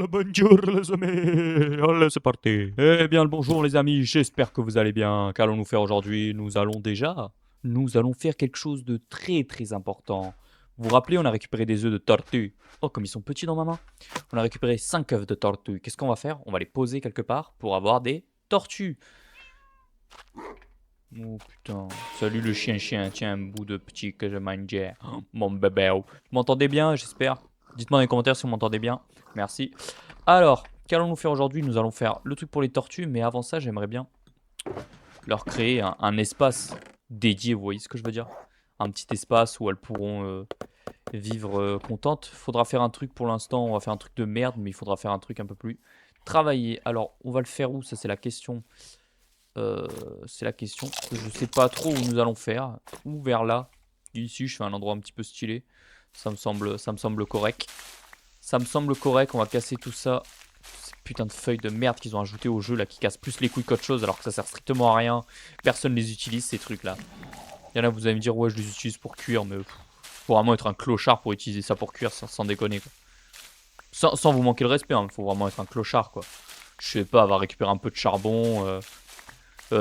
Bonjour les amis, allez c'est parti. Eh bien le bonjour les amis, j'espère que vous allez bien. Qu'allons-nous faire aujourd'hui? Nous allons faire quelque chose de très très important. Vous vous rappelez, on a récupéré des œufs de tortue. Oh comme ils sont petits dans ma main. On a récupéré 5 œufs de tortue. Qu'est-ce qu'on va faire? On va les poser quelque part pour avoir des tortues. Oh putain, salut le chien, tiens un bout de petit que je mangeais. Oh, mon bébé. Vous m'entendez bien, j'espère? Dites-moi dans les commentaires si vous m'entendez bien. Merci. Alors, qu'allons-nous faire aujourd'hui? Nous allons faire le truc pour les tortues, mais avant ça, j'aimerais bien leur créer un espace dédié, vous voyez ce que je veux dire? Un petit espace où elles pourront vivre contentes. Faudra faire un truc pour l'instant, on va faire un truc de merde, mais il faudra faire un truc un peu plus travaillé. Alors, on va le faire où? Ça, c'est la question. C'est la question. Je sais pas trop où nous allons faire. Ou vers là. Ici, je fais un endroit un petit peu stylé. Ça me semble correct. Ça me semble correct. On va casser tout ça. Ces putains de feuilles de merde qu'ils ont ajoutées au jeu là, qui cassent plus les couilles qu'autre chose, alors que ça sert strictement à rien. Personne les utilise ces trucs là. Il y en a, vous allez me dire, ouais, je les utilise pour cuire, mais faut vraiment être un clochard pour utiliser ça pour cuire, sans déconner quoi. Sans vous manquer le respect, hein. Faut vraiment être un clochard quoi. Je sais pas, va récupérer un peu de charbon.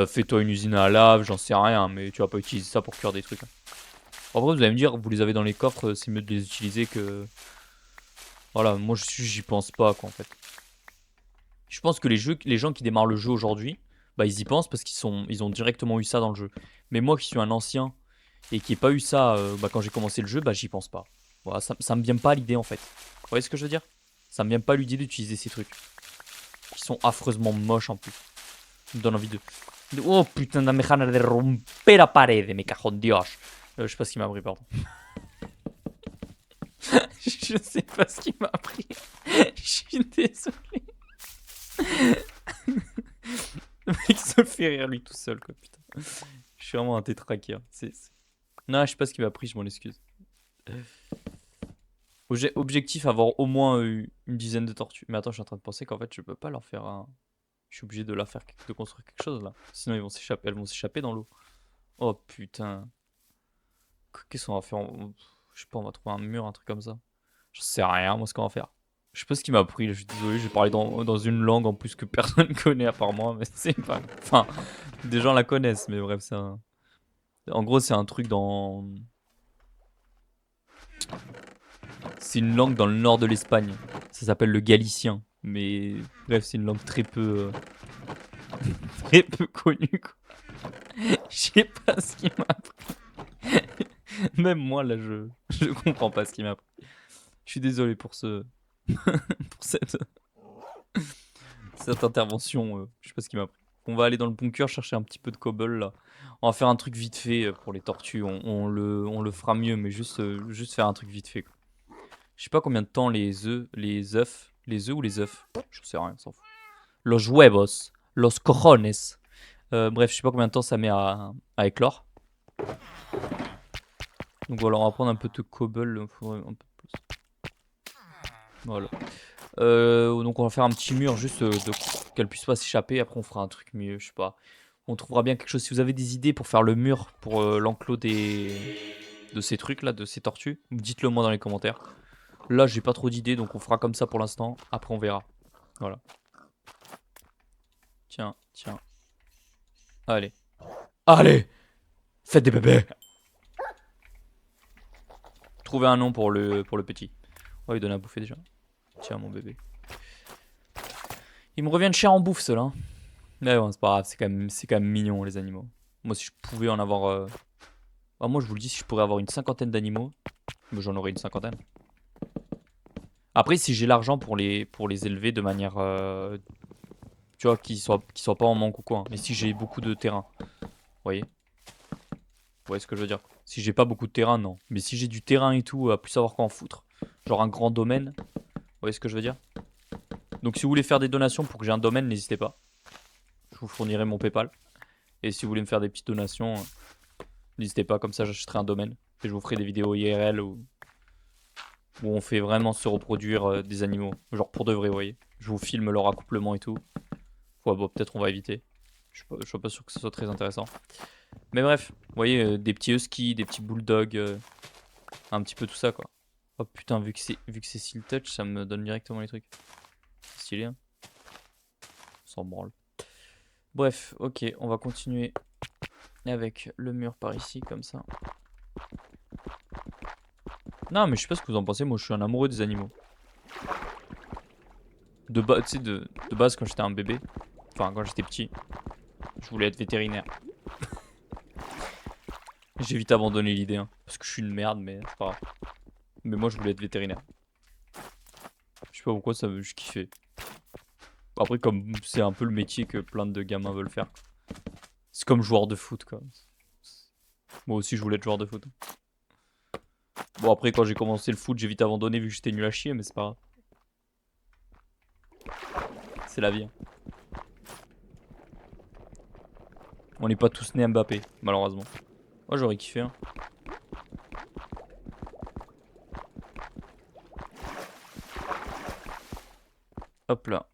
Fais-toi une usine à lave, j'en sais rien, mais tu vas pas utiliser ça pour cuire des trucs, hein. En vrai, vous allez me dire, vous les avez dans les coffres, c'est mieux de les utiliser que. Voilà, moi j'y pense pas quoi en fait. Je pense que les gens qui démarrent le jeu aujourd'hui, bah ils y pensent parce ils ont directement eu ça dans le jeu. Mais moi qui suis un ancien et qui n'ai pas eu ça bah, quand j'ai commencé le jeu, bah j'y pense pas. Voilà, ça me vient pas à l'idée en fait. Vous voyez ce que je veux dire? Ça me vient pas à l'idée d'utiliser ces trucs. Qui sont affreusement moches en plus. Ça me donne envie de. Oh putain, me ganas de romper la pared, me cajo en Dios. Je sais pas ce qui m'a pris, pardon. Je sais pas ce qui m'a pris. Je suis désolé. Le mec se fait rire lui tout seul, quoi, putain. Je suis vraiment un tétraquien. Non, je sais pas ce qui m'a pris, je m'en excuse. Objectif, avoir au moins une dizaine de tortues. Mais attends, je suis en train de penser qu'en fait, je peux pas leur faire un. Je suis obligé de leur faire, de construire quelque chose là. Sinon, elles vont s'échapper dans l'eau. Oh putain. Qu'est-ce qu'on va faire? Je sais pas, on va trouver un mur, un truc comme ça. Je sais rien, moi, ce qu'on va faire. Je sais pas ce qui m'a pris, je suis désolé, j'ai parlé dans une langue en plus que personne connaît à part moi, mais c'est pas. Enfin, des gens la connaissent, mais bref, c'est un. En gros, c'est un truc dans. C'est une langue dans le nord de l'Espagne. Ça s'appelle le galicien. Mais bref, c'est une langue très peu. Très peu connue, quoi. Je sais pas ce qui m'a pris. Même moi, là, je comprends pas ce qui m'a pris. Je suis désolé pour pour cette intervention. Je sais pas ce qui m'a pris. On va aller dans le bunker chercher un petit peu de cobble là. On va faire un truc vite fait pour les tortues. On le fera mieux, mais juste faire un truc vite fait, quoi. Je sais pas combien de temps les œufs ou les œufs. Je sais rien, on s'en fout. Los huevos, los cojones. Bref, je sais pas combien de temps ça met à éclore. Donc voilà, on va prendre un peu de cobble. Faudrait un peu plus. Voilà. Donc on va faire un petit mur juste qu'elle puisse pas s'échapper. Après on fera un truc mieux, je sais pas. On trouvera bien quelque chose. Si vous avez des idées pour faire le mur pour l'enclos de ces trucs là, de ces tortues, dites-le moi dans les commentaires. Là j'ai pas trop d'idées donc on fera comme ça pour l'instant. Après on verra. Voilà. Tiens, tiens. Allez. Allez! Faites des bébés! Trouvez un nom pour le petit. On va lui donner à bouffer déjà. Tiens mon bébé. Ils me reviennent cher en bouffe ceux-là, hein. Mais bon, c'est pas grave, c'est quand même mignon les animaux. Moi, si je pouvais en avoir. Moi, je vous le dis, si je pourrais avoir une cinquantaine d'animaux, j'en aurais une cinquantaine. Après, si j'ai l'argent pour les élever de manière. Tu vois, qu'ils soient pas en manque ou quoi, hein. Mais si j'ai beaucoup de terrain, vous voyez? Vous voyez ce que je veux dire? Si j'ai pas beaucoup de terrain, non. Mais si j'ai du terrain et tout, à plus savoir quoi en foutre, genre un grand domaine, vous voyez ce que je veux dire? Donc, si vous voulez faire des donations pour que j'ai un domaine, n'hésitez pas. Je vous fournirai mon PayPal. Et si vous voulez me faire des petites donations, n'hésitez pas, comme ça j'achèterai un domaine. Et je vous ferai des vidéos IRL où on fait vraiment se reproduire des animaux. Genre pour de vrai, vous voyez. Je vous filme leur accouplement et tout. Ouais, bon, peut-être on va éviter. Je suis pas sûr que ce soit très intéressant. Mais bref, vous voyez, des petits huskies, des petits bulldogs, un petit peu tout ça quoi. Oh putain, vu que c'est Seal Touch, ça me donne directement les trucs. stylé. Hein. Sans branle. Bref, ok, on va continuer avec le mur par ici, comme ça. Non, mais je sais pas ce que vous en pensez, moi je suis un amoureux des animaux. Tu sais, de base, quand j'étais un bébé, enfin quand j'étais petit, je voulais être vétérinaire. J'ai vite abandonné l'idée, hein, parce que je suis une merde, mais c'est pas grave. Mais moi je voulais être vétérinaire. Je sais pas pourquoi, je kiffais. Après, comme c'est un peu le métier que plein de gamins veulent faire. C'est comme joueur de foot, quoi. Moi aussi, je voulais être joueur de foot. Bon, après, quand j'ai commencé le foot, j'ai vite abandonné vu que j'étais nul à chier, mais c'est pas grave. C'est la vie. Hein. On n'est pas tous nés Mbappé, malheureusement. Moi, j'aurais kiffé. Hein. Hop là.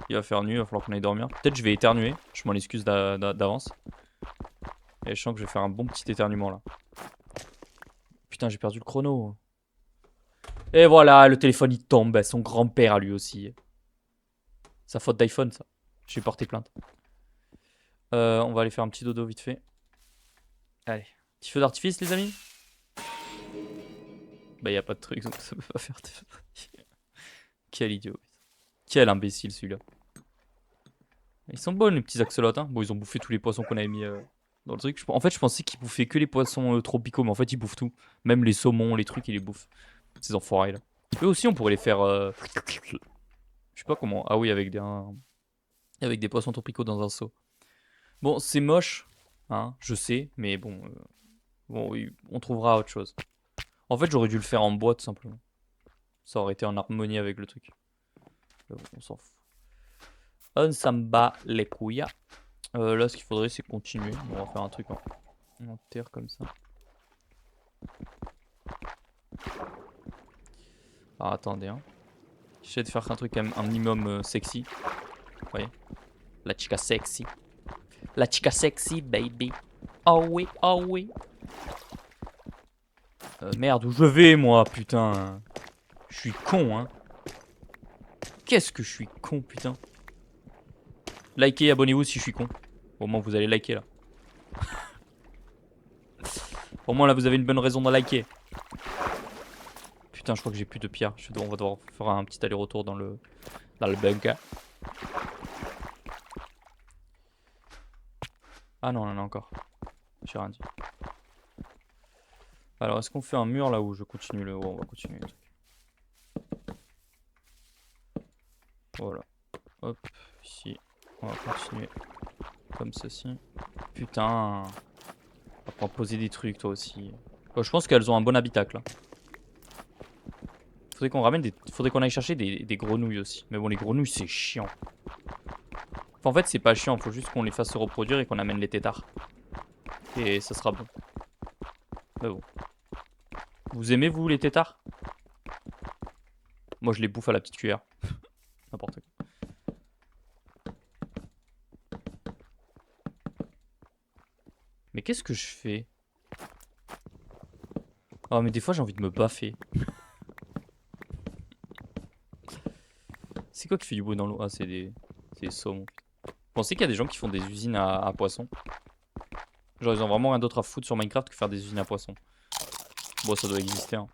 Il va faire nuit, il va falloir qu'on aille dormir. Peut-être je vais éternuer, je m'en excuse d'avance. Et je sens que je vais faire un bon petit éternuement là. Putain, j'ai perdu le chrono. Et voilà, le téléphone il tombe. Son grand-père à lui aussi. Sa faute d'iPhone, ça. J'ai porté plainte. On va aller faire un petit dodo vite fait. Allez. Petit feu d'artifice, les amis. Bah, y a pas de truc, donc ça peut pas faire de feu d'artifice. Quel idiot. Quel imbécile celui-là. Ils sont bons les petits axolotes. Hein. Bon, ils ont bouffé tous les poissons qu'on avait mis dans le truc. En fait, je pensais qu'ils bouffaient que les poissons tropicaux, mais en fait, ils bouffent tout. Même les saumons, les trucs, ils les bouffent. Ces enfoirés là. Eux aussi, on pourrait les faire. Je sais pas comment. Ah oui, avec des poissons tropicaux dans un seau. Bon, c'est moche, hein, je sais, mais bon, bon, oui, on trouvera autre chose. En fait, j'aurais dû le faire en bois, tout simplement. Ça aurait été en harmonie avec le truc. Mais bon, on s'en fout. On s'en bat les couilles. Là, ce qu'il faudrait, c'est continuer. Bon, on va faire un truc en terre comme ça. Ah, attendez, hein. J'essaie de faire un truc un minimum sexy. Vous voyez? La chica sexy. La chica sexy, baby. Oh oui, oh oui. Merde, où je vais, moi, putain. Je suis con, hein. Qu'est-ce que je suis con, putain. Likez, abonnez-vous si je suis con. Au moins, vous allez liker, là. Au moins, là, vous avez une bonne raison de liker. Putain, je crois que j'ai plus de pierres. On va devoir faire un petit aller-retour dans le bunker. Ah non, on en a encore. J'ai rien dit. Alors, est-ce qu'on fait un mur là où je continue le... Oh, on va continuer le truc. Voilà. Hop, ici. On va continuer comme ceci. Putain. On va pouvoir poser des trucs, toi aussi. Je pense qu'elles ont un bon habitacle. Faudrait qu'on ramène des... Faudrait qu'on aille chercher des grenouilles aussi. Mais bon, les grenouilles, c'est chiant. Enfin, en fait, c'est pas chiant. Faut juste qu'on les fasse se reproduire et qu'on amène les têtards. Et ça sera bon. Mais bon. Vous aimez, vous, les têtards? Moi, je les bouffe à la petite cuillère. N'importe quoi. Mais qu'est-ce que je fais? Oh, mais des fois, j'ai envie de me baffer. C'est quoi qui fait du bruit dans l'eau? Ah, c'est des saumons. Vous pensez qu'il y a des gens qui font des usines à poissons? Genre, ils ont vraiment rien d'autre à foutre sur Minecraft que faire des usines à poissons. Bon, ça doit exister, hein.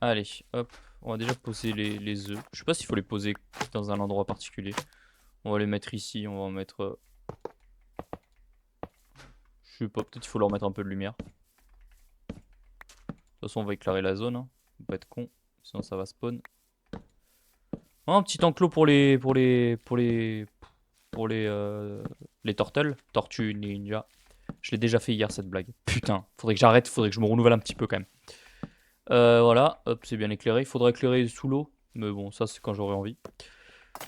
Allez, hop. On va déjà poser les œufs. Je sais pas s'il faut les poser dans un endroit particulier. On va les mettre ici. On va en mettre... Je sais pas, peut-être il faut leur mettre un peu de lumière. De toute façon, on va éclairer la zone. Hein. Faut pas être con. Sinon, ça va spawn. Oh, un petit enclos pour les turtles. Tortues ninja. Je l'ai déjà fait hier, cette blague. Putain, faudrait que j'arrête. Faudrait que je me renouvelle un petit peu, quand même. Voilà, hop, c'est bien éclairé. Il faudrait éclairer sous l'eau. Mais bon, ça, c'est quand j'aurai envie.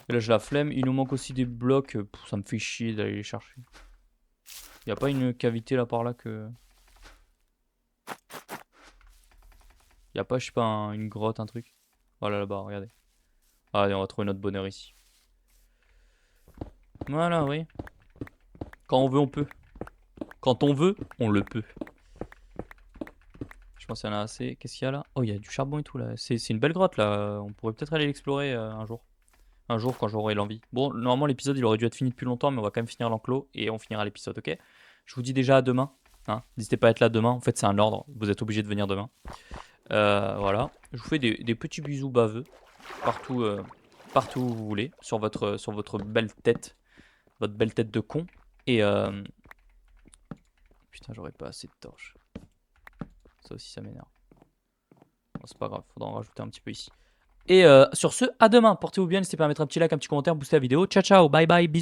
Et là, j'ai la flemme. Il nous manque aussi des blocs. Ça me fait chier d'aller les chercher. Y a pas une cavité là par là que... Y a pas, je sais pas, une grotte, un truc. Voilà, là-bas, regardez. Allez, on va trouver notre bonheur ici. Voilà, oui. Quand on veut, on peut. Quand on veut, on le peut. Je pense qu'il y en a assez. Qu'est-ce qu'il y a là? Oh, il y a du charbon et tout là. C'est une belle grotte là. On pourrait peut-être aller l'explorer un jour. Un jour quand j'aurai l'envie. Bon, normalement l'épisode il aurait dû être fini depuis longtemps, mais on va quand même finir l'enclos et on finira l'épisode, ok? Je vous dis déjà à demain. Hein. N'hésitez pas à être là demain. En fait, c'est un ordre. Vous êtes obligé de venir demain. Voilà. Je vous fais des petits bisous baveux partout, partout où vous voulez, sur votre belle tête. Votre belle tête de con. Et putain, j'aurais pas assez de torches. Ça aussi, ça m'énerve. Bon, c'est pas grave, faudra en rajouter un petit peu ici. Et sur ce, à demain. Portez-vous bien, n'hésitez pas à mettre un petit like, un petit commentaire, booster la vidéo. Ciao, ciao, bye bye, bisous.